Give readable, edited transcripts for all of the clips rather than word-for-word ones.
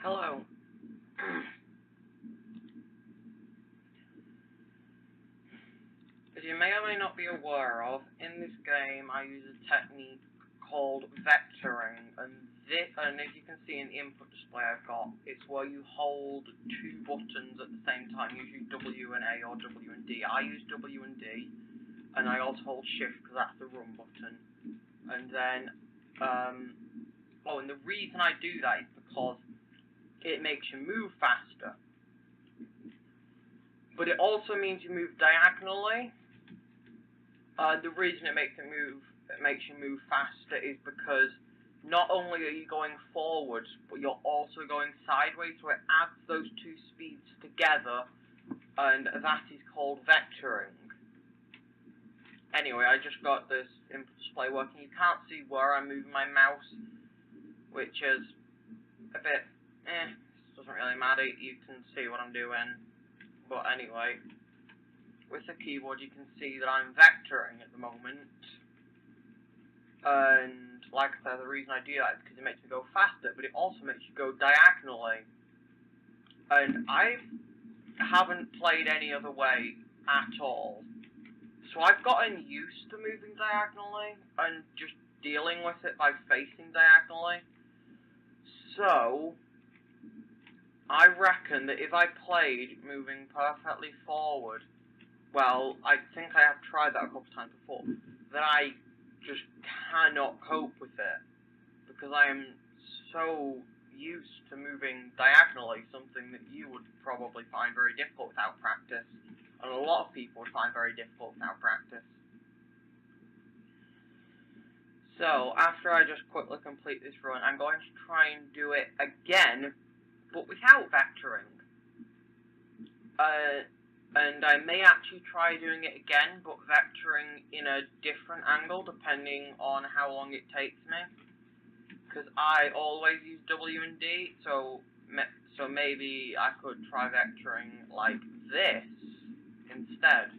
Hello. As you may or may not be aware of, in this game I use a technique called vectoring, and as you can see in the input display I've got, it's where you hold two buttons at the same time, usually W and A or W and D. I use W and D, and I also hold Shift because that's the run button. And then, and the reason I do that is because it makes you move faster. But it also means you move diagonally. The reason it makes you move faster is because not only are you going forward, but you're also going sideways, so it adds those two speeds together, and that is called vectoring. Anyway, I just got this input display working. You can't see where I'm moving my mouse, which is a bit, doesn't really matter, you can see what I'm doing. But anyway, with the keyboard you can see that I'm vectoring at the moment. And like I said, the reason I do that is because it makes me go faster, but it also makes you go diagonally. And I haven't played any other way at all. So I've gotten used to moving diagonally and just dealing with it by facing diagonally. So I reckon that if I played moving perfectly forward, well, I think I have tried that a couple times before, that I just cannot cope with it, because I am so used to moving diagonally, something that you would probably find very difficult without practice, and a lot of people would find very difficult without practice. So, after I just quickly complete this run, I'm going to try and do it again, but without vectoring. And I may actually try doing it again, but vectoring in a different angle, depending on how long it takes me. Because I always use W and D, so maybe I could try vectoring like this instead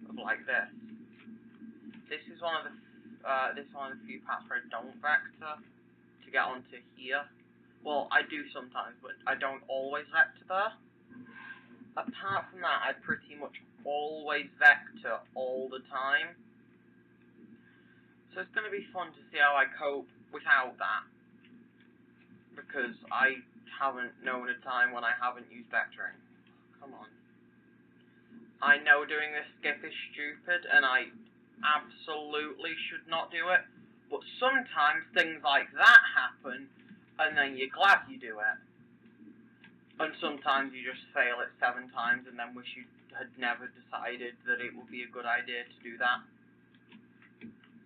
of like this. This is one of the few parts where I don't vector to get onto here. Well, I do sometimes, but I don't always vector there. Apart from that, I pretty much always vector all the time. So it's going to be fun to see how I cope without that. Because I haven't known a time when I haven't used vectoring. Come on. I know doing this skip is stupid, and I absolutely should not do it. But sometimes things like that happen, and then you're glad you do it. And sometimes you just fail it 7 times and then wish you had never decided that it would be a good idea to do that.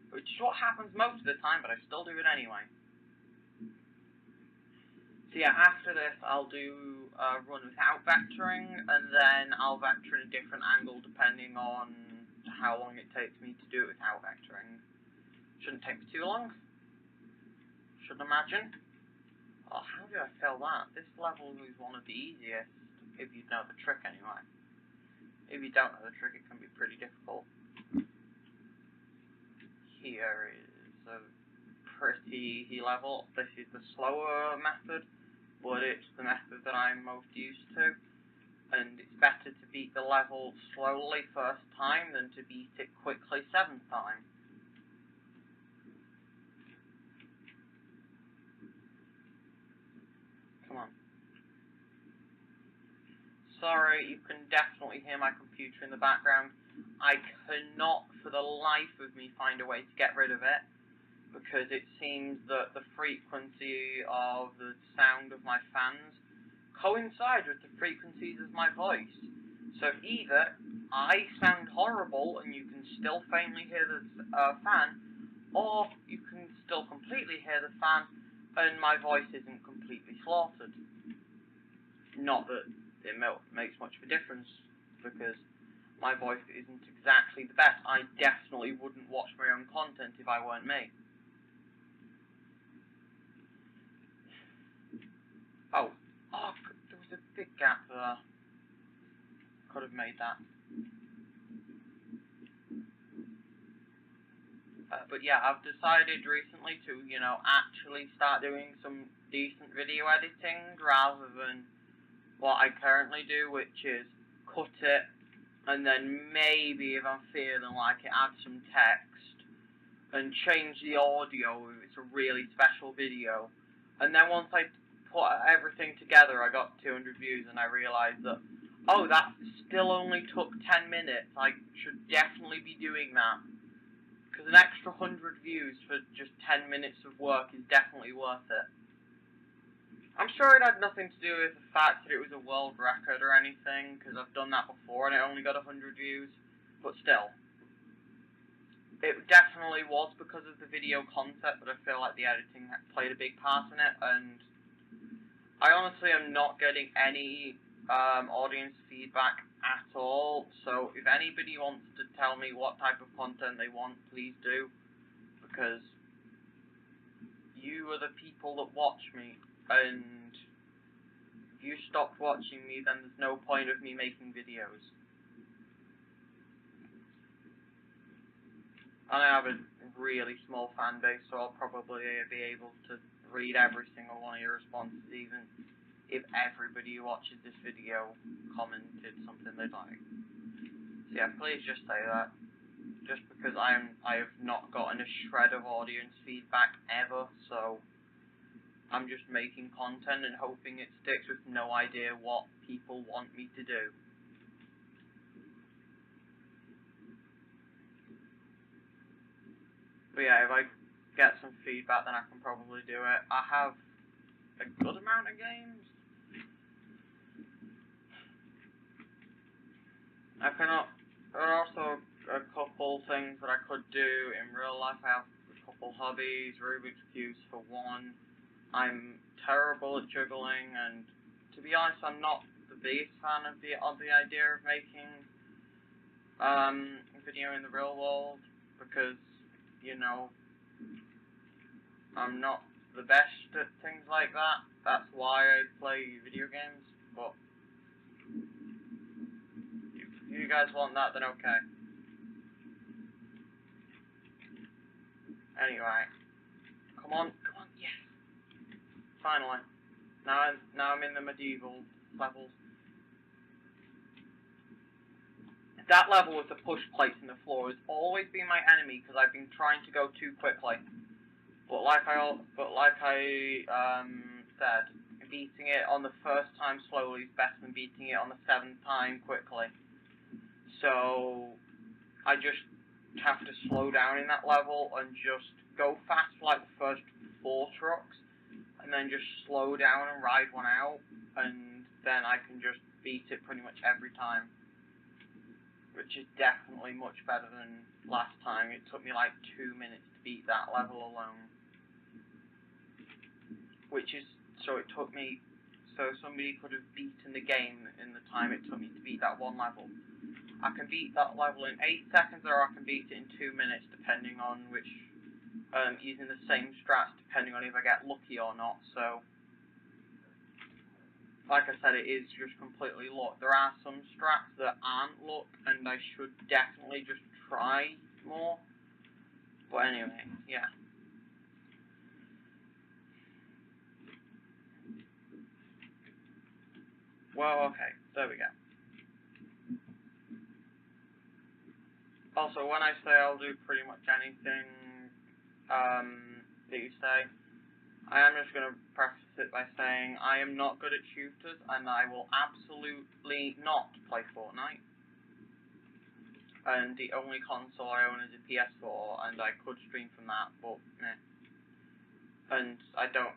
Which is what happens most of the time, but I still do it anyway. So yeah, after this I'll do a run without vectoring, and then I'll vector in a different angle depending on how long it takes me to do it without vectoring. Shouldn't take me too long. Shouldn't imagine. Oh, how did I fail that? This level is one of the easiest, if you know the trick anyway. If you don't know the trick, it can be pretty difficult. Here is a pretty easy level. This is the slower method, but it's the method that I'm most used to. And it's better to beat the level slowly first time than to beat it quickly 7th time. Come on. Sorry, you can definitely hear my computer in the background. I cannot for the life of me find a way to get rid of it, because it seems that the frequency of the sound of my fans coincides with the frequencies of my voice. So either I sound horrible and you can still faintly hear the fan, or you can still completely hear the fan and my voice isn't completely slaughtered. Not that it makes much of a difference, because my voice isn't exactly the best. I definitely wouldn't watch my own content if I weren't me. Oh, there was a big gap there. Could have made that. But yeah, I've decided recently to, you know, actually start doing some decent video editing rather than what I currently do, which is cut it and then maybe if I'm feeling like it, add some text and change the audio if it's a really special video. And then once I put everything together, I got 200 views and I realised that, oh, that still only took 10 minutes. I should definitely be doing that. Because an extra 100 views for just 10 minutes of work is definitely worth it. I'm sure it had nothing to do with the fact that it was a world record or anything, because I've done that before and it only got 100 views, but still. It definitely was because of the video concept, but I feel like the editing played a big part in it, and I honestly am not getting any audience feedback at all, so if anybody wants to tell me what type of content they want, please do, because you are the people that watch me. And if you stopped watching me, then there's no point of me making videos. And I have a really small fan base, so I'll probably be able to read every single one of your responses, even if everybody who watches this video commented something they'd like. So yeah, please just say that. Just because I have not gotten a shred of audience feedback ever, so I'm just making content and hoping it sticks with no idea what people want me to do. But yeah, if I get some feedback then I can probably do it. I have a good amount of games. There are also a couple things that I could do in real life. I have a couple hobbies, Rubik's Cubes for one. I'm terrible at juggling, and to be honest, I'm not the biggest fan of the idea of making a video in the real world, because, you know, I'm not the best at things like that. That's why I play video games, but if you guys want that, then okay. Anyway, come on, yes! Finally. Now I'm in the medieval levels. That level with the push plates in the floor has always been my enemy because I've been trying to go too quickly. But like I said, beating it on the first time slowly is better than beating it on the 7th time quickly. So I just have to slow down in that level and just go fast for like the first 4 trucks, and then just slow down and ride one out, and then I can just beat it pretty much every time. Which is definitely much better than last time. It took me like 2 minutes to beat that level alone. So somebody could have beaten the game in the time it took me to beat that one level. I can beat that level in 8 seconds, or I can beat it in 2 minutes, depending on which, using the same strats, depending on if I get lucky or not, so, like I said, it is just completely luck. There are some strats that aren't luck, and I should definitely just try more, but anyway, yeah. Well, okay, there we go. Also, when I say I'll do pretty much anything that you say, I am just going to preface it by saying I am not good at shooters, and I will absolutely not play Fortnite. And the only console I own is a PS4, and I could stream from that, but meh. And I don't,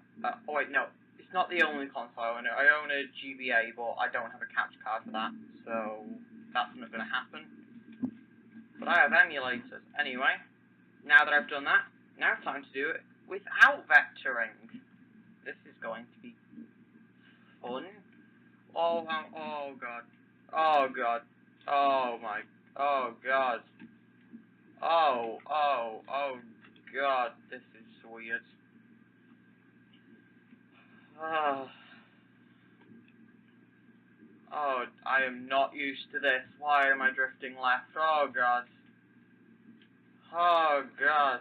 oh wait, no, it's not the only console I own. I own a GBA, but I don't have a capture card for that, so that's not going to happen. But I have emulators. Anyway, now that I've done that, now it's time to do it without vectoring. This is going to be fun. Oh god. Oh god. Oh my. Oh god. Oh god. This is weird. Oh, I am not used to this. Why am I drifting left? Oh god. Oh god.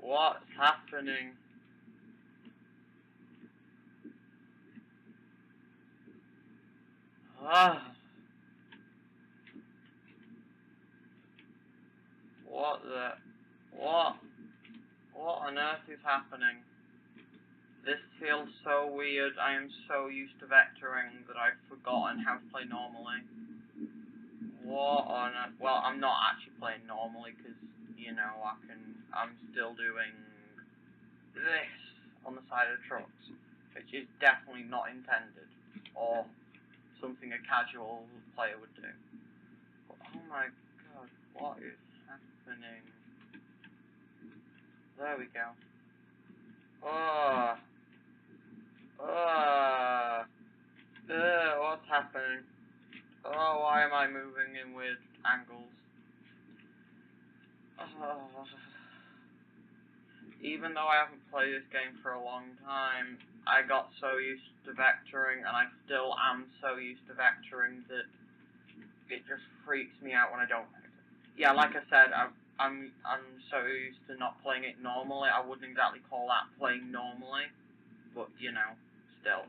What's happening? Ah. What the... What? What on earth is happening? This feels so weird. I am so used to vectoring that I've forgotten how to play normally. What on earth? Well, I'm not actually playing normally because, you know, I'm still doing this on the side of the trucks, which is definitely not intended, or something a casual player would do. But, oh my god, what is happening? There we go. What's happening? Oh, why am I moving in weird angles? Even though I haven't played this game for a long time, I got so used to vectoring, and I still am so used to vectoring that it just freaks me out when I don't vector. Yeah, like I said, I'm so used to not playing it normally. I wouldn't exactly call that playing normally, but you know, still.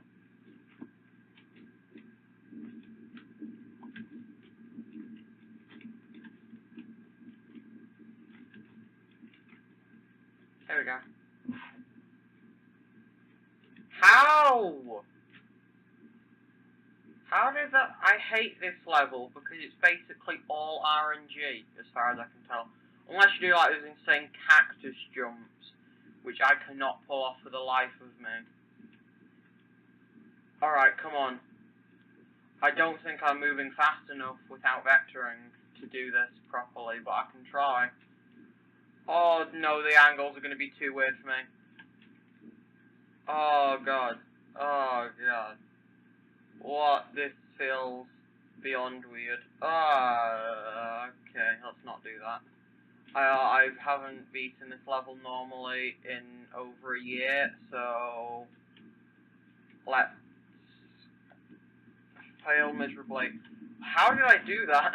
There we go. How? How did that... I hate this level because it's basically all RNG, as far as I can tell. Unless you do like those insane cactus jumps, which I cannot pull off for the life of me. Alright, come on. I don't think I'm moving fast enough without vectoring to do this properly, but I can try. Oh no, the angles are going to be too weird for me. Oh god. Oh god. What? This feels beyond weird. Okay, let's not do that. I haven't beaten this level normally in over a year, so let's fail miserably. How did I do that?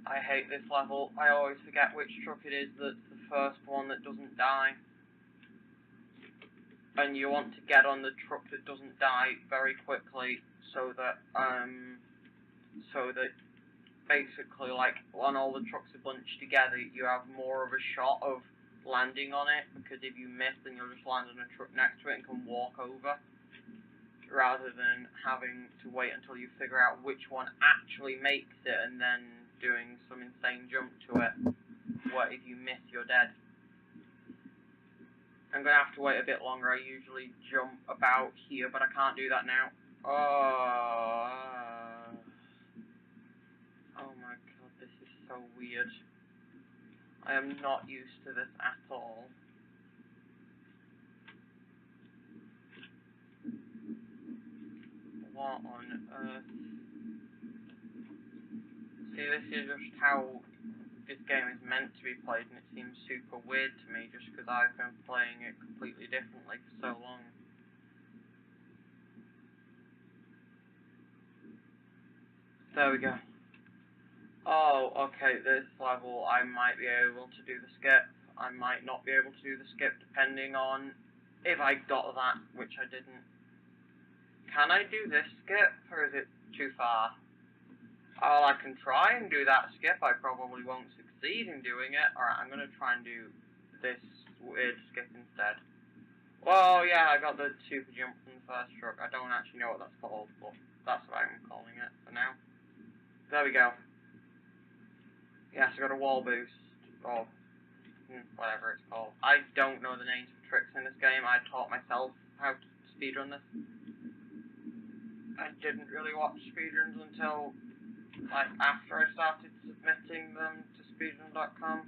I hate this level. I always forget which truck it is that's the first one that doesn't die. And you want to get on the truck that doesn't die very quickly, so that basically, like, when all the trucks are bunched together, you have more of a shot of landing on it, because if you miss, then you'll just land on a truck next to it and can walk over, rather than having to wait until you figure out which one actually makes it, and then doing some insane jump to it, where if you miss, you're dead. I'm going to have to wait a bit longer. I usually jump about here, but I can't do that now. Oh my god, this is so weird. I am not used to this at all. What on earth? See, this is just how this game is meant to be played, and it seems super weird to me just because I've been playing it completely differently for so long. There we go. Oh, okay, this level I might be able to do the skip. I might not be able to do the skip depending on if I got that, which I didn't. Can I do this skip, or is it too far? Oh, I can try and do that skip. I probably won't succeed in doing it. Alright, I'm going to try and do this weird skip instead. Well, yeah, I got the super jump from the first truck. I don't actually know what that's called, but that's what I'm calling it for now. There we go. Yes, I got a wall boost, or whatever it's called. I don't know the names of tricks in this game. I taught myself how to speedrun this. I didn't really watch speedruns until like after I started submitting them to speedrun.com,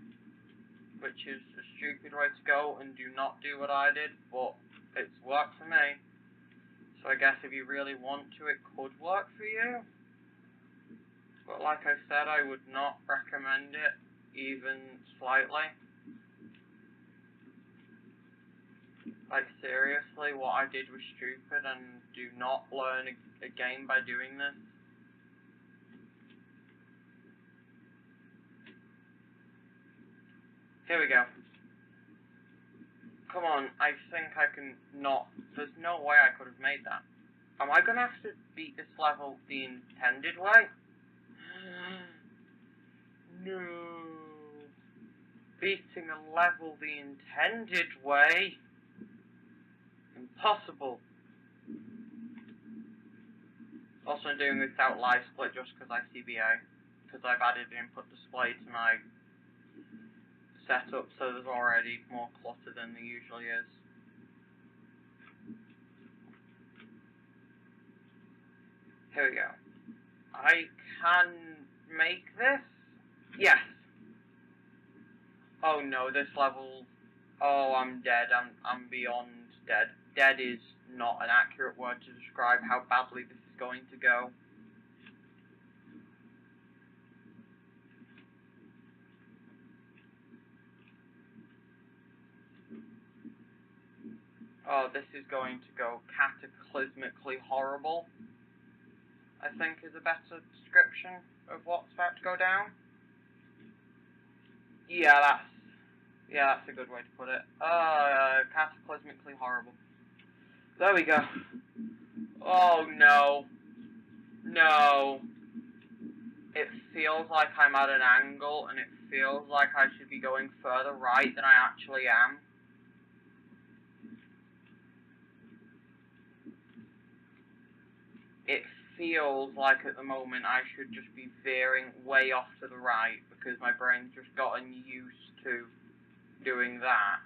which is a stupid way to go, and do not do what I did, but it's worked for me. So I guess if you really want to, it could work for you. But like I said, I would not recommend it, even slightly. Like seriously, what I did was stupid, and do not learn a game by doing this. Here we go. Come on, I think I can not... There's no way I could have made that. Am I gonna have to beat this level the intended way? No. Beating a level the intended way? Impossible. Also, I'm doing this without live split just because I CBA. Because I've added input display to my setup, so there's already more clutter than there usually is. Here we go. I can make this? Yes. Oh no, this level... Oh, I'm dead. I'm beyond dead. Dead is not an accurate word to describe how badly this is going to go. Oh, this is going to go cataclysmically horrible, I think is a better description of what's about to go down. Yeah, that's a good way to put it. Cataclysmically horrible. There we go. Oh no. No. It feels like I'm at an angle, and it feels like I should be going further right than I actually am. It feels like at the moment I should just be veering way off to the right because my brain's just gotten used to doing that.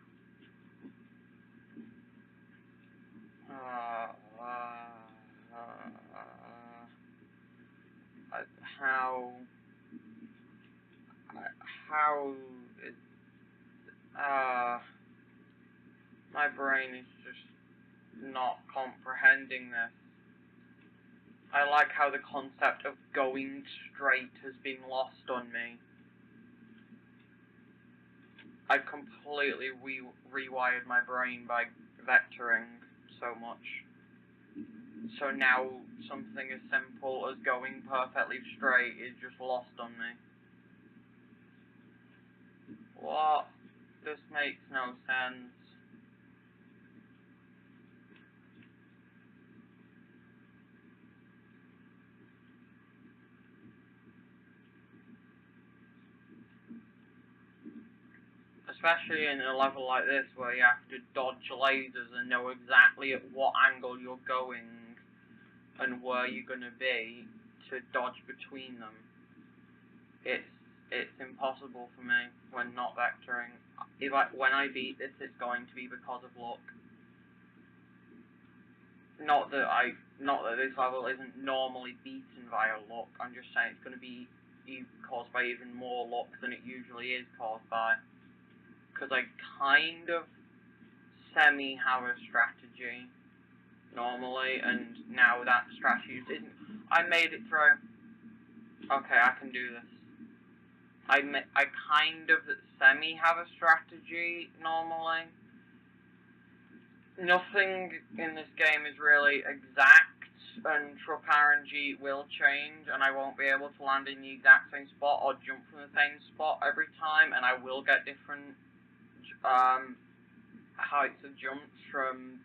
How is my brain is just not comprehending this. I like how the concept of going straight has been lost on me. I completely rewired my brain by vectoring so much. So now something as simple as going perfectly straight is just lost on me. What? This makes no sense. Especially in a level like this where you have to dodge lasers and know exactly at what angle you're going and where you're going to be to dodge between them. It's impossible for me when not vectoring. When I beat this, it's going to be because of luck. Not that this level isn't normally beaten via luck. I'm just saying it's going to be caused by even more luck than it usually is caused by. Because I kind of semi have a strategy normally, and now that strategy isn't. I made it through. Okay, I can do this. I kind of semi have a strategy normally. Nothing in this game is really exact, and truck RNG will change, and I won't be able to land in the exact same spot or jump from the same spot every time, and I will get different heights of jumps from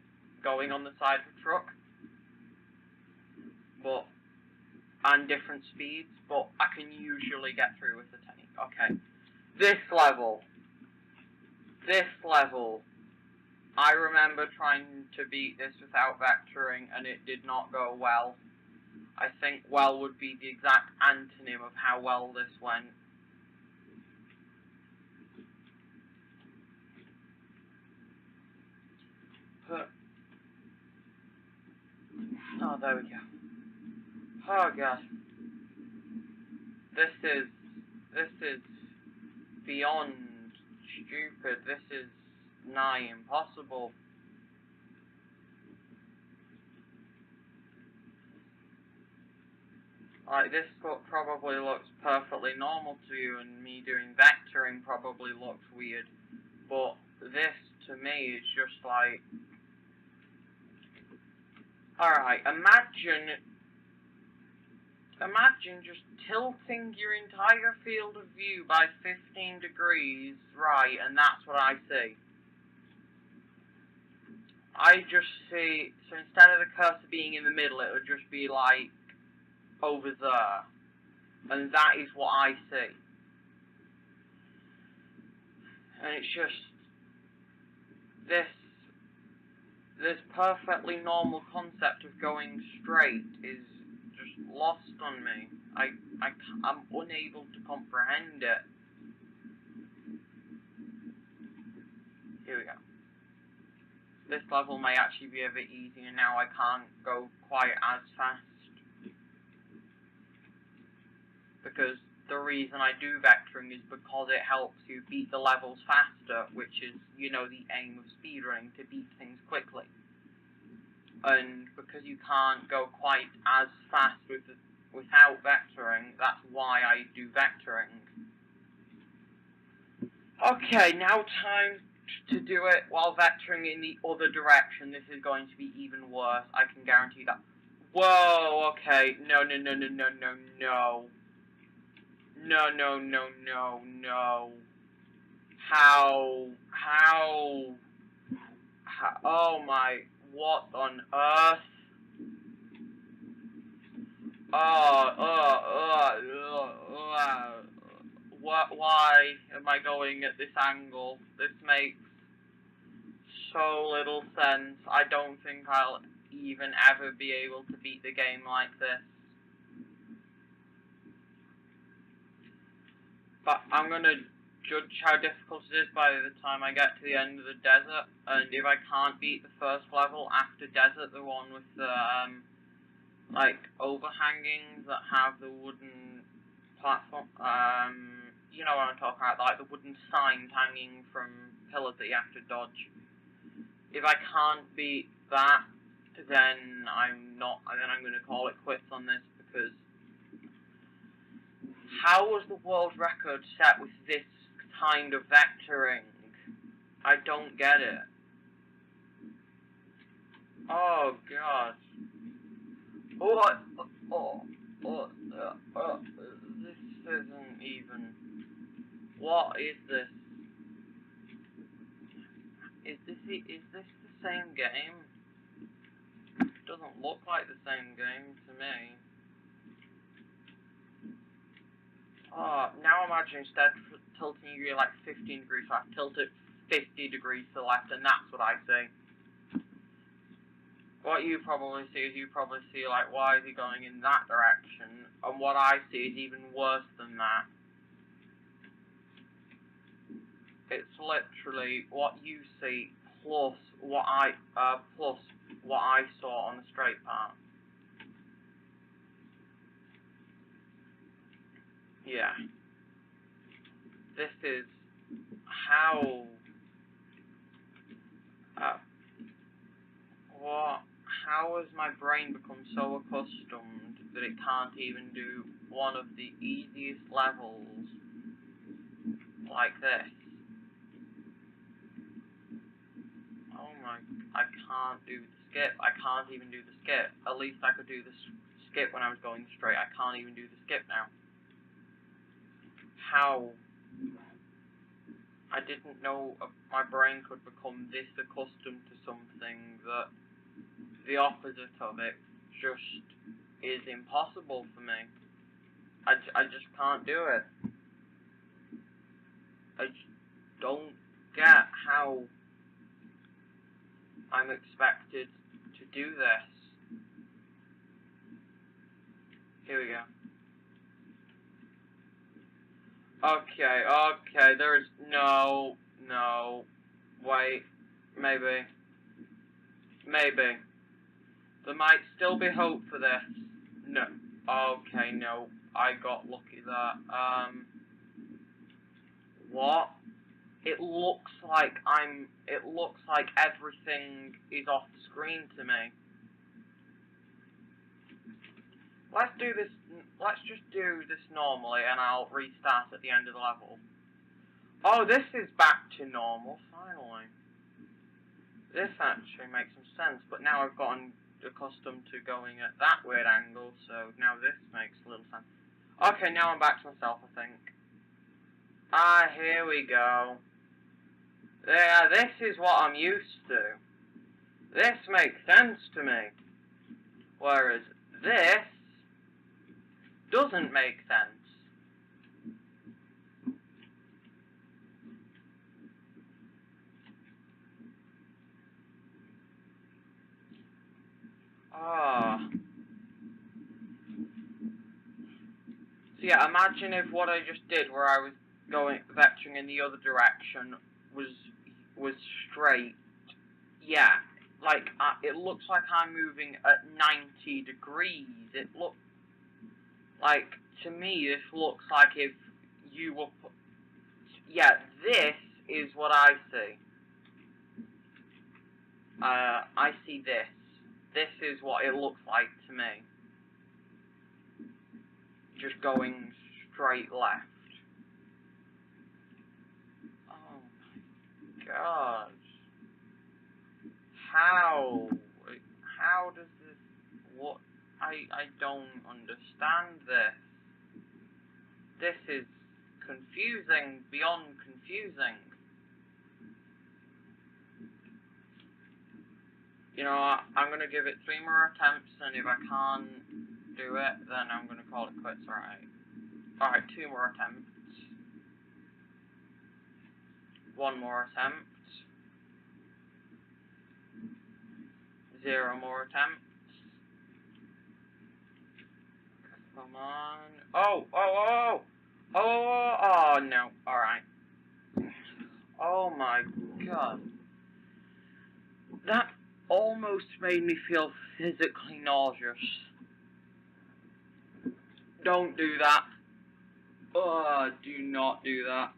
going on the side of a truck, and different speeds, but I can usually get through with the technique. Okay, this level, I remember trying to beat this without vectoring, and it did not go well. I think well would be the exact antonym of how well this went. Oh, there we go. Oh god. This is beyond stupid. This is nigh impossible. Like, this probably looks perfectly normal to you, and me doing vectoring probably looks weird. But this, to me, is just like... Alright, imagine imagine just tilting your entire field of view by 15 degrees right, and that's what I see. I just see, so instead of the cursor being in the middle, it would just be like over there. And that is what I see. And it's just, this perfectly normal concept of going straight is just lost on me. I'm unable to comprehend it. Here we go. This level may actually be a bit easier now. I can't go quite as fast. Because the reason I do vectoring is because it helps you beat the levels faster, which is, you know, the aim of speedrunning, to beat things quickly. And because you can't go quite as fast without vectoring, that's why I do vectoring. Okay, now time to do it while vectoring in the other direction. This is going to be even worse, I can guarantee that. Whoa, okay, no. No. How, oh my, what on earth? Why am I going at this angle? This makes so little sense. I don't think I'll even ever be able to beat the game like this. But I'm gonna judge how difficult it is by the time I get to the end of the desert, and if I can't beat the first level after desert, the one with the, like, overhangings that have the wooden platform, you know what I'm talking about, like the wooden signs hanging from pillars that you have to dodge. If I can't beat that, then I'm gonna call it quits on this, because how was the world record set with this kind of vectoring? I don't get it. Oh god. This isn't even. What is this? Is this the same game? It doesn't look like the same game to me. Now imagine instead of tilting you like 15 degrees left, tilt it 50 degrees to the left, and that's what I see. What you probably see is like, why is he going in that direction? And what I see is even worse than that. It's literally what you see plus what I saw on the straight path. Yeah. This is how. How has my brain become so accustomed that it can't even do one of the easiest levels like this? Oh my, I can't do the skip. I can't even do the skip. At least I could do the skip when I was going straight. I can't even do the skip now. How? I didn't know my brain could become this accustomed to something that the opposite of it just is impossible for me. I just can't do it. I just don't get how I'm expected to do this. Here we go. Okay, there's no, wait, maybe. There might still be hope for this. No, okay, no, I got lucky there. What? It looks like everything is off the screen to me. Let's just do this normally, and I'll restart at the end of the level. Oh, this is back to normal, finally. This actually makes some sense, but now I've gotten accustomed to going at that weird angle, so now this makes a little sense. Okay, now I'm back to myself, I think. Ah, here we go. Yeah, this is what I'm used to. This makes sense to me. Whereas this doesn't make sense. Ah. So yeah, imagine if what I just did, where I was vectoring in the other direction, was straight. Yeah, like it looks like I'm moving at 90 degrees. It looks like, to me, this looks like if you were. Yeah, this is what I see. I see this. This is what it looks like to me. Just going straight left. Oh my god. How? How does this... What? I don't understand this. This is confusing beyond confusing. You know, I'm gonna give it 3 more attempts, and if I can't do it, then I'm gonna call it quits, alright. Alright, 2 more attempts. 1 more attempt. 0 more attempts. Come on. Oh, no. Alright. Oh my god. That almost made me feel physically nauseous. Don't do that. Oh, do not do that.